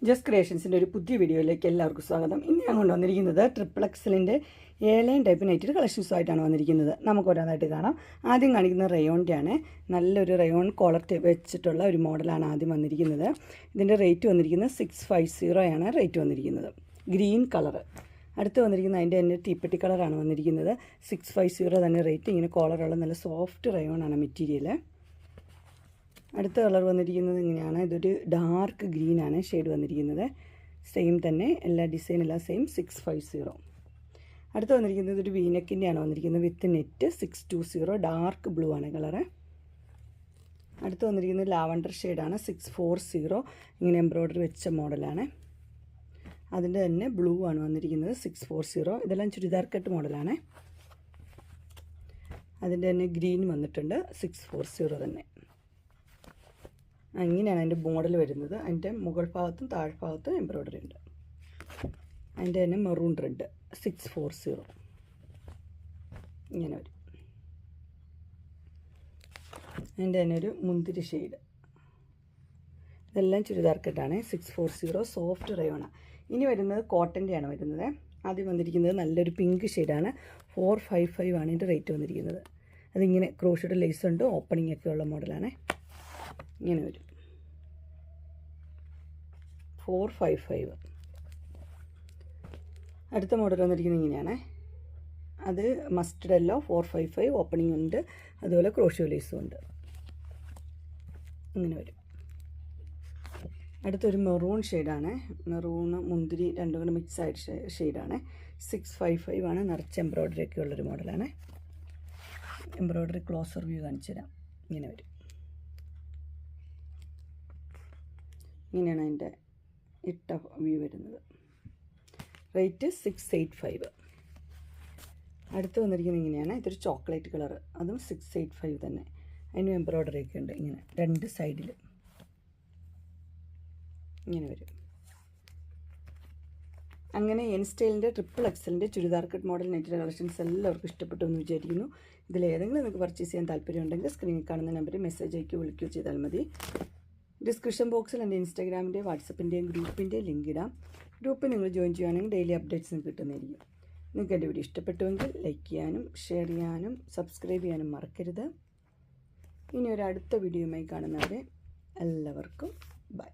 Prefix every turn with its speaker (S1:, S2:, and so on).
S1: Just ക്രിയേഷൻസിൻ്റെ ഒരു പുതിയ വീഡിയോയിലേക്ക് എല്ലാവർക്കും സ്വാഗതം. ഇന്ന് ഞാൻ കൊണ്ടുവന്നിരിക്കുന്നത് ട്രിപ്പിൾ എക്സലിൻ്റെ ഏലൈൻ ടൈപ്പ് നൈറ്റിൽ കളക്ഷൻസുമായിട്ടാണ് വന്നിരിക്കുന്നത്. നമുക്ക് ഓരോന്നായിട്ട് കാണാം. ആദ്യം കാണിക്കുന്നത് റയോണിൻ്റെയാണ്. നല്ലൊരു റയോൺ കോളർ വെച്ചിട്ടുള്ള ഒരു മോഡലാണ് ആദ്യം വന്നിരിക്കുന്നത്. ഇതിൻ്റെ റേറ്റ് വന്നിരിക്കുന്നത് 650 ആണ് റേറ്റ് വന്നിരിക്കുന്നത്. Green colour. അടുത്ത് വന്നിരിക്കുന്നത് അതിൻ്റെ തന്നെ തീപ്പെട്ടി കളറാണ് വന്നിരിക്കുന്നത്. 650 തന്നെ റേറ്റ്. ഇങ്ങനെ കോളറുള്ള നല്ല സോഫ്റ്റ് റയോണാണ് മെറ്റീരിയൽ. അടുത്ത കളർ വന്നിരിക്കുന്നത് ഇങ്ങനെയാണ്. ഇതൊരു ഡാർക്ക് ഗ്രീനാണ് ഷെയ്ഡ് വന്നിരിക്കുന്നത്. സെയിം തന്നെ എല്ലാ ഡിസൈനെല്ലാം സെയിം 650. അടുത്ത് വന്നിരിക്കുന്നത് ഒരു വീനക്കിൻ്റെയാണ് വന്നിരിക്കുന്നത് വിത്ത് നെറ്റ് 620. ഡാർക്ക് ബ്ലൂ ആണ് കളറ്. അടുത്ത് വന്നിരിക്കുന്നത് ലാവണ്ടർ ഷെയ്ഡാണ് 640. ഇങ്ങനെ എംബ്രോയ്ഡറി വെച്ച മോഡലാണ്. അതിൻ്റെ തന്നെ ബ്ലൂ ആണ് വന്നിരിക്കുന്നത് 640. ഇതെല്ലാം ചുരിദാർ കട്ട് മോഡലാണ്. അതിൻ്റെ തന്നെ ഗ്രീൻ വന്നിട്ടുണ്ട് 640 തന്നെ. ഇങ്ങനെയാണ് അതിൻ്റെ മോഡൽ വരുന്നത്. അതിൻ്റെ മുകൾ ഭാഗത്തും താഴ്ഭാഗത്തും എംബ്രോയ്ഡറി ഉണ്ട്. അതിൻ്റെ തന്നെ മെറൂൺ റെഡ് 640 ഇങ്ങനെ വരും. അതിൻ്റെ തന്നെ ഒരു മുന്തിരി ഷെയ്ഡ്. ഇതെല്ലാം ചുരിദാർ കട്ടാണ് 640. സോഫ്റ്റ് റയോണാണ്. ഇനി വരുന്നത് കോട്ടൻ്റെയാണ് വരുന്നത്. ആദ്യം വന്നിരിക്കുന്നത് നല്ലൊരു പിങ്ക് ഷെയ്ഡാണ്. 455 ആണ് ഇതിൻ്റെ റേറ്റ് വന്നിരിക്കുന്നത്. അതിങ്ങനെ ക്രോഷഡ് ലേസ് ഉണ്ട്. ഓപ്പണിംഗ് ഒക്കെ ഉള്ള മോഡലാണ്. ഇങ്ങനെ വരും 455. അടുത്ത മോഡൽ വന്നിരിക്കുന്നത് ഇങ്ങനെയാണ്. അത് മസ്റ്റർഡ് യെല്ലോ 455 ഓപ്പണിംഗ് ഉണ്ട്. അതുപോലെ ക്രോഷ്യോ ലേസും ഉണ്ട്. ഇങ്ങനെ വരും. അടുത്തൊരു മെറൂൺ ഷെയ്ഡാണ്. മെറൂണ് മുന്തിരി രണ്ടും കൂടെ മിക്സ് ആയിട്ട് ഷെയ്ഡാണ്. 655 ആണ്. നിറച്ച് എംബ്രോയ്ഡറി ഒക്കെ ഉള്ളൊരു മോഡലാണ്. എംബ്രോയ്ഡറി ക്ലോസർ വ്യൂ കാണിച്ചു തരാം. ഇങ്ങനെ വരും. ഇങ്ങനെയാണ് അതിൻ്റെ ഇട്ട വ്യൂ വരുന്നത്. റേറ്റ് 685. അടുത്ത് വന്നിരിക്കുന്നത് ഇങ്ങനെയാണ്. ഇതൊരു ചോക്ലേറ്റ് കളർ. അതും 685 തന്നെ. അതിന് എംബ്രോയ്ഡറി ഒക്കെ ഉണ്ട്. ഇങ്ങനെ രണ്ട് സൈഡിൽ ഇങ്ങനെ വരും. അങ്ങനെ എൻ സ്റ്റൈലിൻ്റെ ട്രിപ്പിൾ എക്സലിൻ്റെ ചുരിദാർ കട്ട് മോഡൽ നെറ്റിൻ്റെ കളക്ഷൻസ് എല്ലാവർക്കും ഇഷ്ടപ്പെട്ടു എന്ന് വിചാരിക്കുന്നു. ഇതിലേതെങ്കിലും നിങ്ങൾക്ക് പർച്ചേസ് ചെയ്യാൻ താല്പര്യമുണ്ടെങ്കിൽ സ്ക്രീനിൽ കാണുന്ന നമ്പറിൽ മെസ്സേജ് അയക്കുകയോ വിളിക്കുകയോ ചെയ്താൽ മതി. ഡിസ്ക്രിപ്ഷൻ ബോക്സിൽ എൻ്റെ ഇൻസ്റ്റാഗ്രാമിൻ്റെ വാട്സപ്പിൻ്റെയും ഗ്രൂപ്പിൻ്റെയും ലിങ്ക് ഇടാം. ഗ്രൂപ്പിൽ നിങ്ങൾ ജോയിൻ ചെയ്യുകയാണെങ്കിൽ ഡെയിലി അപ്ഡേറ്റ്സ് കിട്ടുന്നതായിരിക്കും. നിങ്ങൾക്ക് എൻ്റെ വീഡിയോ ഇഷ്ടപ്പെട്ടുവെങ്കിൽ ലൈക്ക് ചെയ്യാനും ഷെയർ ചെയ്യാനും സബ്സ്ക്രൈബ് ചെയ്യാനും മറക്കരുത്. ഇനി ഒരു അടുത്ത വീഡിയോയുമായി കാണുന്നവരെ എല്ലാവർക്കും ബൈ.